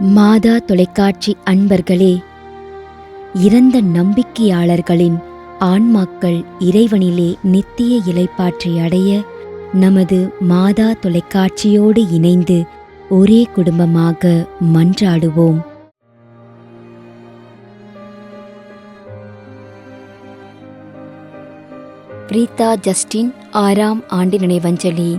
மாதா தொலைக்காட்சி அன்பர்களே, இறந்த நம்பிக்கையாளர்களின் ஆன்மாக்கள் இறைவனிலே நித்திய இளைப்பாற்றை அடைய நமது மாதா தொலைக்காட்சியோடு இணைந்து ஒரே குடும்பமாக மன்றாடுவோம். பிரீதா ஜஸ்டின் 6ஆம் ஆண்டு நினைவஞ்சலி.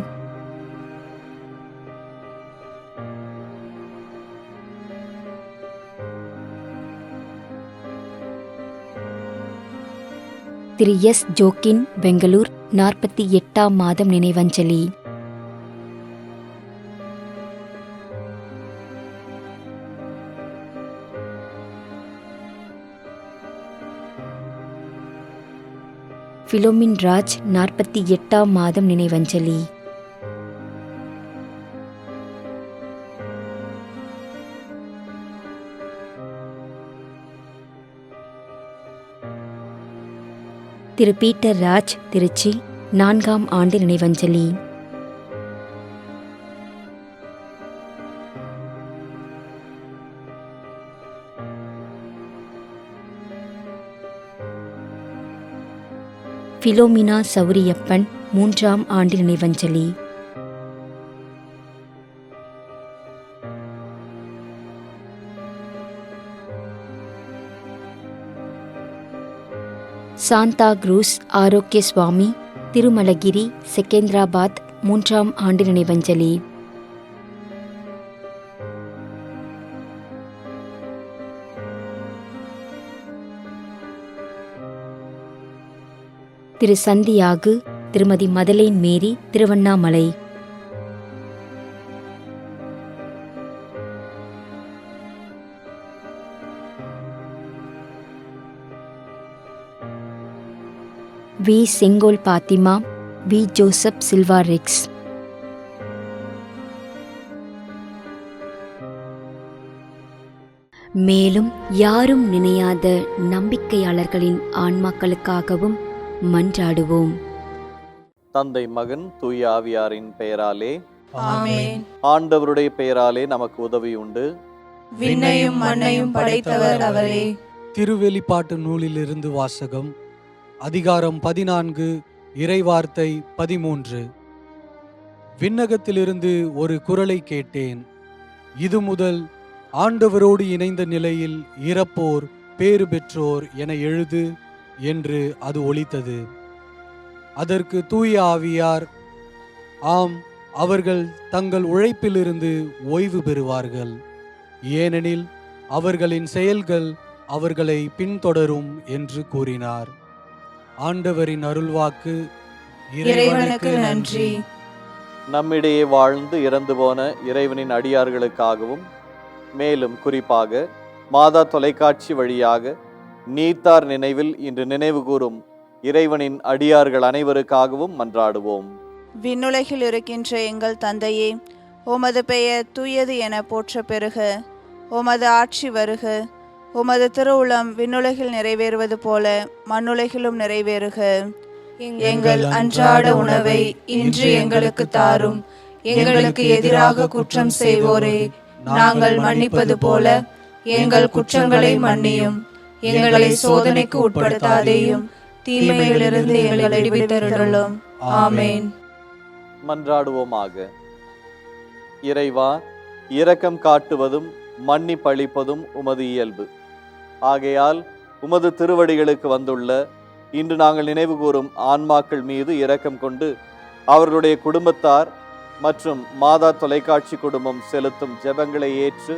திரு எஸ். ஜோக்கின், பெங்களூர், 48ஆம் மாதம் நினைவஞ்சலி. பிலோமின் ராஜ், 48ஆம் மாதம் நினைவஞ்சலி. திரு பீட்டர் ராஜ், திருச்சி, 4ஆம் ஆண்டு நினைவஞ்சலி. பிலோமினா சௌரியப்பன், 3ஆம் ஆண்டு நினைவஞ்சலி. சாந்தா குரூஸ் ஆரோக்கிய சுவாமி, திருமலகிரி, செகேந்திராபாத், 3ஆம் ஆண்டு நினைவஞ்சலி. திரு சந்தியாகு, திருமதி மதலேன் மேரி, Tiruvannamalai. V. Sengol Fathima, V. Joseph Silva Rex. மேலும் யாரும் நினையாத நம்பிக்கையாளர்களின் ஆன்மாக்களுக்காகவும் மன்றாடுவோம். தந்தை, மகன், தூய ஆவியாரின் பெயராலே ஆமென். ஆண்டவருடைய பெயராலே நமக்கு உதவி உண்டு. விண்ணையும் மண்ணையும் படைத்தவர் அவரே. திருவெளிப்பாட்டு நூலிலிருந்து வாசகம். அதிகாரம் 14, இறைவார்த்தை 13. விண்ணகத்திலிருந்து ஒரு குரலை கேட்டேன். இது முதல் ஆண்டவரோடு இணைந்த நிலையில் இறப்போர் பேறு பெற்றோர் என எழுது என்று அது ஒலித்தது. அதற்கு தூய ஆவியார், ஆம், அவர்கள் தங்கள் உழைப்பிலிருந்து ஓய்வு பெறுவார்கள், ஏனெனில் அவர்களின் செயல்கள் அவர்களை பின்தொடரும் என்று கூறினார். ஆண்டவரின் அருள்வாக்கு. இறைவனுக்கு நன்றி. நம்மிடையே வாழ்ந்து இறந்து போன இறைவனின் அடியார்களுக்காகவும், மேலும் குறிப்பாக மாதா தொலைக்காட்சி வழியாக நீத்தார் நினைவில் இன்று நினைவு கூறும் இறைவனின் அடியார்கள் அனைவருக்காகவும் மன்றாடுவோம். விண்ணுலகில் இருக்கின்ற எங்கள் தந்தையே, உமது பெயர் தூயது என போற்ற பெறுக. உமது ஆட்சி வருக. உமது திருவுளம் விண்ணுலகில் நிறைவேறுவது போல மண்ணுலகிலும் நிறைவேறுக. எங்கள் அன்றாட உணவை இன்று எங்களுக்கு தாரும். எங்களுக்கு எதிராக குற்றம் செய்வோரே நாங்கள் மன்னிப்பது போல எங்கள் குற்றங்களை மன்னியும். எங்களை சோதனைக்கு உட்படுத்தாதேயும், தீமையிலிருந்து எங்களை விடுவித்தருளும். ஆமென். மன்றாடுவோமாக. இறைவா, இரக்கம் காட்டுவதும் மன்னிப்பளிப்பதும் உமது இயல்பு. ஆகையால் உமது திருவடிகளுக்கு வந்துள்ள இன்று நாங்கள் நினைவு கூறும் ஆன்மாக்கள் மீது இரக்கம் கொண்டு அவர்களுடைய குடும்பத்தார் மற்றும் மாதா தொலைக்காட்சி குடும்பம் செலுத்தும் ஜெபங்களை ஏற்று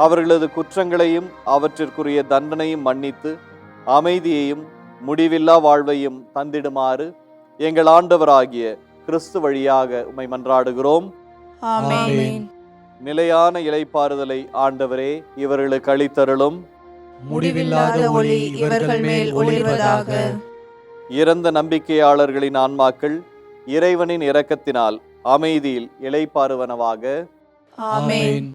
அவர்களது குற்றங்களையும் அவற்றிற்குரிய தண்டனையும் மன்னித்து அமைதியையும் முடிவில்லா வாழ்வையும் தந்திடுமாறு எங்கள் ஆண்டவராகிய கிறிஸ்து வழியாக உம்மை மன்றாடுகிறோம். ஆமென். நிலையான இளைப்பாறுதலை ஆண்டவரே இவர்களுக்கு அளித்தருளும். முடிவில்லாத ஒளி இவர்கள் மேல் ஒளிர்வதாக. இறந்த நம்பிக்கையாளர்களின் ஆன்மாக்கள் இறைவனின் இரக்கத்தினால் அமைதியில் இளைப்பாறுவனவாக. ஆமென்.